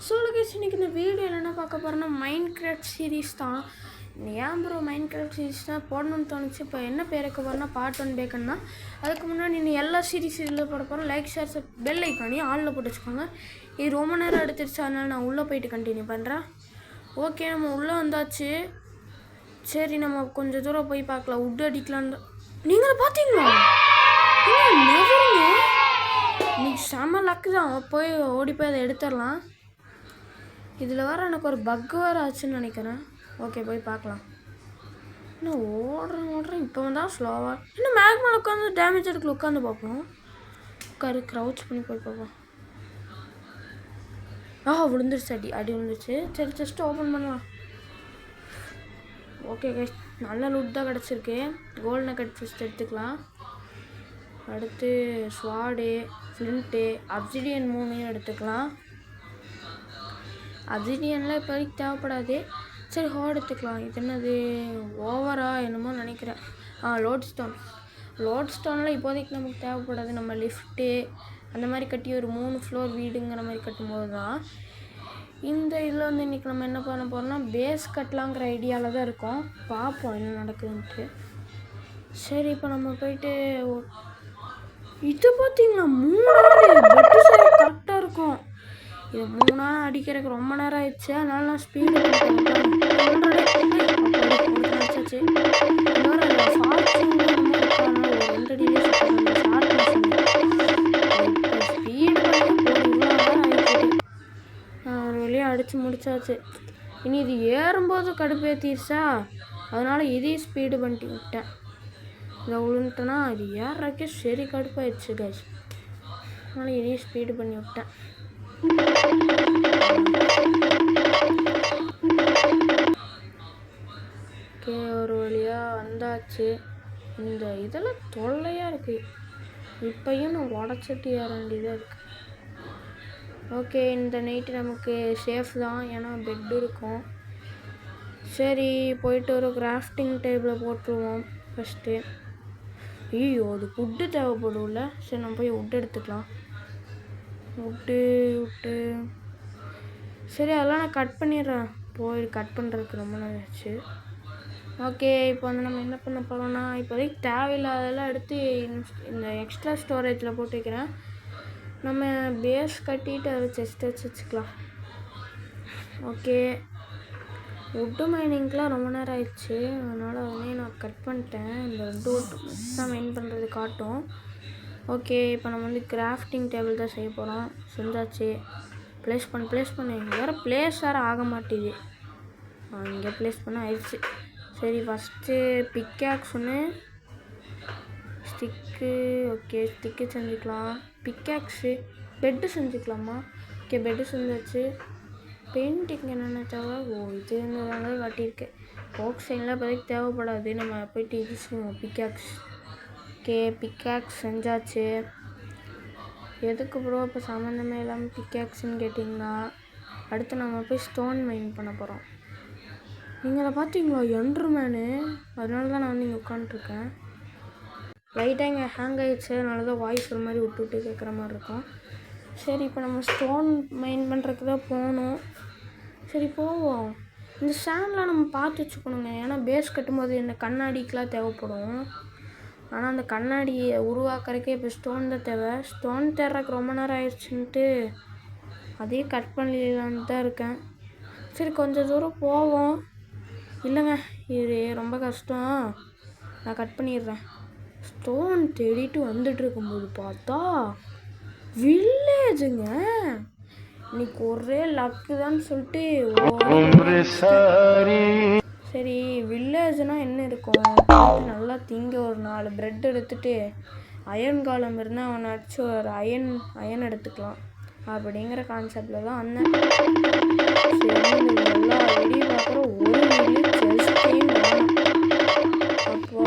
So guys இன்றைக்கி இந்த வீடியோவில் என்ன பார்க்க போகிறேன்னா மைண்ட் கிராஃப்ட் சீரீஸ் தான். ஏன் ப்ரோ மைண்ட் கிராஃப்ட் சீரீஸ் தான் போடணும்னு தோணுச்சு. இப்போ என்ன பேருக்கு போகிறேன்னா பார்ட் 1 பேக்கன்னா அதுக்கு முன்னாடி நீ எல்லா சீரீஸ் இதில் போட போகிறோம். லைக் ஷேர் பெல் ஐக்கானி ஆளில் போட்டு வச்சுக்கோங்க. இது ரொம்ப நேரம் எடுத்துருச்சு, அதனால் நான் உள்ளே போயிட்டு கண்டினியூ பண்ணுறேன். ஓகே, நம்ம உள்ளே வந்தாச்சு. சரி, நம்ம கொஞ்சம் தூரம் போய் பார்க்கலாம். உட் அடிக்கலான்னு நீங்களும் பார்த்தீங்களா? நெவருங்க, இன்னைக்கு செம்ம லக்கு தான். போய் ஓடி போய் அதை எடுத்துடலாம். இதில் வேறு எனக்கு ஒரு பக்கு வேறு ஆச்சுன்னு நினைக்கிறேன். ஓகே, போய் பார்க்கலாம். இன்னும் ஓடுறேன் இப்போ தான் ஸ்லோவாக. இன்னும் மேக் மேலே உட்காந்து டேமேஜ் எடுக்கல. உட்காந்து பார்ப்போம். க்ரௌச் பண்ணி போய் பார்ப்போம். விழுந்துருச்சு, அடி விழுந்துருச்சு. சரி, ஜஸ்ட் ஓப்பன் பண்ணலாம். ஓகே கைஸ், நல்ல லூட் தான் கிடச்சிருக்கு. கோல்டு நக்கட் ஃபஸ்ட் எடுத்துக்கலாம். அடுத்து ஸ்வாடு, ஃப்ளிண்ட்டு, அப்சிடியன் 3 எடுத்துக்கலாம். அப்சிடியன்லாம் இப்போதைக்கு தேவைப்படாது. சரி, ஹார்ட் எடுத்துக்கலாம். இது என்னது ஓவரா என்னமோ நினைக்கிறேன். லோட் ஸ்டோன்லாம் இப்போதைக்கு நமக்கு தேவைப்படாது. நம்ம லிஃப்ட்டு அந்த மாதிரி கட்டி ஒரு 3 ஃப்ளோர் வீடுங்கிற மாதிரி கட்டும்போது தான் இந்த இதில் வந்து இன்றைக்கி நம்ம என்ன பண்ண போகிறோம்னா பேஸ் கட்டலாங்கிற ஐடியாவில் தான் இருக்கோம். பார்ப்போம் என்ன நடக்குதுன்ட்டு. சரி, இப்போ நம்ம போயிட்டு இது பார்த்தீங்களா 3 பெட்டு சைடு கரெக்டாக இருக்கும். இது 3 நாள் அடிக்கிறதுக்கு ரொம்ப நேரம் ஆயிடுச்சு. அதனால நான் ஸ்பீடு ஒரு வழியாக அடித்து முடிச்சாச்சு. இனி இது ஏறும்போது கடுப்பேற்றிடுச்சா, அதனால் இதையும் ஸ்பீடு பண்ணிட்டு விட்டேன். இதை விழுந்துட்டேன்னா இது ஏறுறக்கே சரி கடுப்பாயிடுச்சு கைஸ். அதனால் இதையும் ஸ்பீடு பண்ணி விட்டேன். ஓகே, ஒரு வழியாக வந்தாச்சு. இந்த இதெல்லாம் தொல்லையாக இருக்குது. இப்பையும் நான் உடச்சிட்டு ஏற வேண்டியதாக இருக்குது. ஓகே, இந்த நைட்டு நமக்கு சேஃப் தான், ஏன்னா பெட் இருக்கும். சரி, போயிட்டு ஒரு கிராஃப்டிங் டேபிளை போட்டுருவோம் ஃபஸ்ட்டு. ஐயோ, அது உட்டு தேவைப்படும்ல. சரி, நம்ம போய் உட்டு எடுத்துக்கலாம். உட்டு சரி, அதெல்லாம் நான் கட் பண்ணிடுறேன். போய் கட் பண்ணுறதுக்கு ரொம்ப நாள் ஆச்சு. ஓகே, இப்போ வந்து நம்ம என்ன பண்ண போகிறோம்னா இப்போதைக்கு தேவையில்லாதெல்லாம் எடுத்து இந்த எக்ஸ்ட்ரா ஸ்டோரேஜில் போட்டு வைக்கிறேன். நம்ம பேஸ் கட்டிட்டு அதை செஸ்ட் வச்சுக்கலாம். ஓகே, உட்டு மைனிங்க்கெலாம் ரொம்ப நேரம் ஆயிடுச்சு, அதனால் அதே நான் கட் பண்ணிட்டேன். இந்த உட்டு தான் மைன் பண்ணுறது காட்டும். ஓகே, இப்போ நம்ம வந்து கிராஃப்டிங் டேபிள் தான் செய்ய போகிறோம். செஞ்சாச்சு. ப்ளேஸ் பண்ணு வேறு ப்ளேஸ் வேறு ஆக மாட்டேது. இங்கே ப்ளேஸ் பண்ண ஆயிடுச்சு. சரி, ஃபஸ்ட்டு பிக்காக்ஸ் ஒன்று, ஸ்டிக்கு. ஓகே, ஸ்டிக்கு செஞ்சுக்கலாம். பிக்காக்ஸு, பெட்டு செஞ்சுக்கலாமா? ஓகே, பெட்டு செஞ்சாச்சு. பெயிண்டிங் என்னென்ன தேவை? இது என்னதாங்க காட்டியிருக்கேன். ஓக் சைன்லாம் இப்போதைக்கு தேவைப்படாது. நம்ம போய்ட்டு இது செய்வோம், பிக்காக்ஸ். ஓகே, பிக்காக்ஸ் செஞ்சாச்சு. எதுக்கு ப்ரோ இப்போ சம்மந்தமே இல்லாமல் பிக்காக்ஸ்ன்னு கேட்டிங்கன்னா, அடுத்து நம்ம போய் ஸ்டோன் மைன் பண்ண போகிறோம். நீங்கள் அதை பார்த்தீங்களா எண்டர்மேனு? அதனால தான் நான் வந்து இங்கே உட்காந்துருக்கேன். லைட்டாக இங்கே ஹேங் ஆகிடுச்சு, அதனால தான் வாய்ஸ் ஒரு மாதிரி விட்டு கேட்குற மாதிரி இருக்கும். சரி, இப்போ நம்ம ஸ்டோன் மைன் பண்ணுறதுக்கு தான் போகணும். சரி, போவோம். இந்த ஸ்டாண்ட்லாம் நம்ம பார்த்து வச்சுக்கணுங்க, ஏன்னா பேஸ் கட்டும்போது இந்த கண்ணாடிக்கெலாம் தேவைப்படும். ஆனால் அந்த கண்ணாடியை உருவாக்குறதுக்கே இப்போ ஸ்டோன் தான் தேவை. ஸ்டோன் தேடுறதுக்கு ரொம்ப நேரம் ஆயிடுச்சுன்ட்டு அதையும் கட் பண்ணலான்னு தான் இருக்கேன். சரி, கொஞ்சம் தூரம் போவோம். இல்லைங்க, இது ரொம்ப கஷ்டம், நான் கட் பண்ணிடுறேன். ஸ்டோன் தேடிட்டு வந்துட்டு இருக்கும்போது பார்த்தா வில்லேஜுங்க. இன்னைக்கு ஒரே லக்கு தான் சொல்லிட்டு சரி, வில்லேஜ்னால் என்ன இருக்கும், நல்லா திங்க ஒரு 4 ப்ரெட் எடுத்துகிட்டு அயன் காலம் இருந்தால் அவனை அடிச்சு ஒரு அயன் எடுத்துக்கலாம் அப்படிங்கிற கான்செப்டில் தான் வந்தேன். சரி, எல்லா வீடியோ பார்க்குற ஒரு வீடியோ செஸ்டையும் அப்போ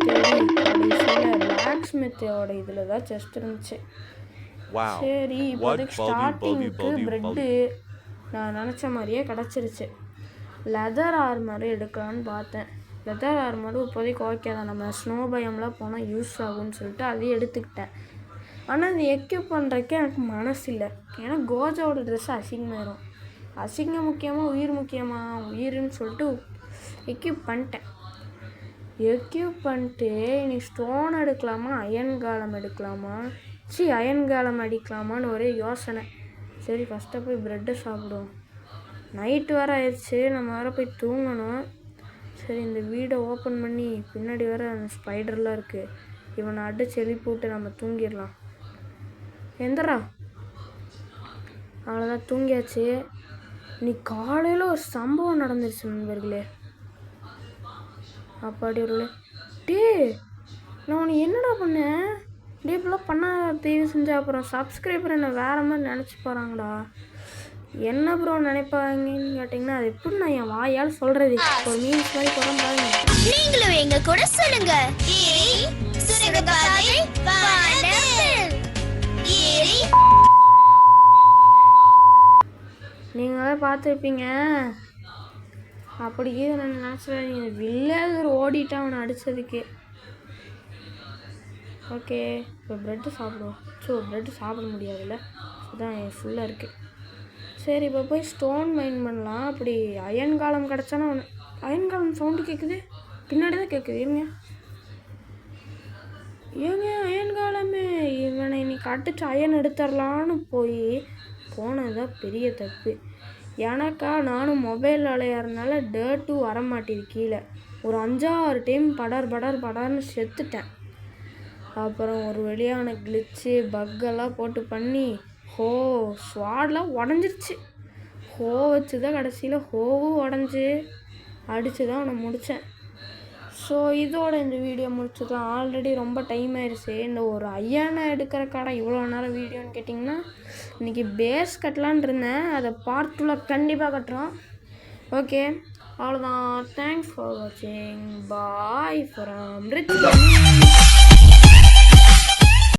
தேடி கடைசியில் பிளாக் ஸ்மித்தோட இதில் தான் செஸ்ட் இருந்துச்சு. சரி, இப்போதைக்கு ஸ்டார்டிங்க்கு ப்ரெட்டு நான் நினச்ச மாதிரியே கிடச்சிருச்சு. லெதர் ஆர்மரு எடுக்கலான்னு பார்த்தேன். லெதர் ஆர்மரும் இப்போதைக்கு ஓகே தான், நம்ம ஸ்னோ பயம்லாம் போனால் யூஸ் ஆகும்னு சொல்லிட்டு அதையும் எடுத்துக்கிட்டேன். ஆனால் அது எக்யூப் பண்ணுறதுக்கே எனக்கு மனசு இல்லை. ஏன்னா கோஜாவோட ட்ரெஸ்ஸு அசிங்கமாயிரும். அசிங்கம் முக்கியமாக உயிர் முக்கியமாக உயிர்னு சொல்லிட்டு எக்யூப் பண்ணிட்டேன். எக்யூப் பண்ணிட்டு நீ ஸ்டோன் எடுக்கலாமா அயன் காலம் எடுக்கலாமா அயன் காலம் அடிக்கலாமான்னு ஒரே யோசனை. சரி ஃபஸ்ட்டாக போய் ப்ரெட்டை சாப்பிடுவோம். நைட்டு வேறு ஆயிடுச்சு, நம்ம வேறு போய் தூங்கணும். சரி இந்த வீடை ஓப்பன் பண்ணி பின்னாடி வேறு அந்த ஸ்பைடர்லாம் இருக்குது, இவனை அடிச்சு எழுப்பி விட்டு நம்ம தூங்கிடலாம். எந்தரா அவ்வளோதான், தூங்கியாச்சு. இன்னைக்கு காலையில் ஒரு சம்பவம் நடந்துருச்சு நண்பர்களே. அப்பாடி ஒரு நான் உனக்கு என்னடா பண்ணேன்? இப்பெல்லாம் பண்ண தயவு செஞ்சு அப்புறம் சப்ஸ்கிரைபர் என்ன வேறு மாதிரி நினச்சி போகிறாங்கடா. என்ன ப்ரோ நினைப்பாங்கன்னு கேட்டிங்கன்னா அது எப்படி நான் என் வாயால் சொல்கிறது, ஒரு மீன்ஸ் மாதிரி போகிறோம் பாருங்க. நீங்களும் எங்க கூட சொல்லுங்க. நீங்களே பார்த்துருப்பீங்க. அப்படியே நான் நினச்சிடுறேன் வில்லேஜர் ஓடிட்டான் அவனை அடித்ததுக்கு. ஓகே இப்போ ப்ரெட்டு சாப்பிடுவோம். ப்ரெட்டு சாப்பிட முடியாதுல்ல, அதுதான் ஃபுல்லாக இருக்குது. சரி இப்போ போய் ஸ்டோன் மைன் பண்ணலாம். அப்படி அயன் காலம் கிடச்சானா ஒன்று. அயன் காலம் சவுண்டு கேட்குது, பின்னாடி தான் கேட்குது. ஏங்க அயன் காலமே, இவனை இன்னைக்கு அடிச்சு அயன் எடுத்துடலான்னு போனது தான் பெரிய தப்பு. எனக்கா நானும் மொபைல் விளையாடுறதுனால டேர்ட்டும் வரமாட்டேது கீழே. ஒரு 5-6 டைம் படார்னு செத்துட்டேன். அப்புறம் ஒரு வழியான கிளிச்சு பக்கெல்லாம் போட்டு பண்ணி ஸ்வாட்லாம் உடஞ்சிருச்சு. வச்சு தான் கடைசியில் ஹோவும் உடஞ்சி அடித்து தான் அவனை முடித்தேன். ஸோ இதோட இந்த வீடியோ முடிச்சுக்கலாம். ஆல்ரெடி ரொம்ப டைம் ஆயிடுச்சு. இந்த ஒரு ஐயானை எடுக்கிற கடை இவ்வளோ நேரம் வீடியோன்னு கேட்டிங்கன்னா இன்றைக்கி பேஸ் கட்டலான் இருந்தேன். அதை பார்ட் 2ல கண்டிப்பாக கட்டுறோம். ஓகே அவ்வளோதான். தேங்க்ஸ் ஃபார் வாட்சிங். Bye from rich.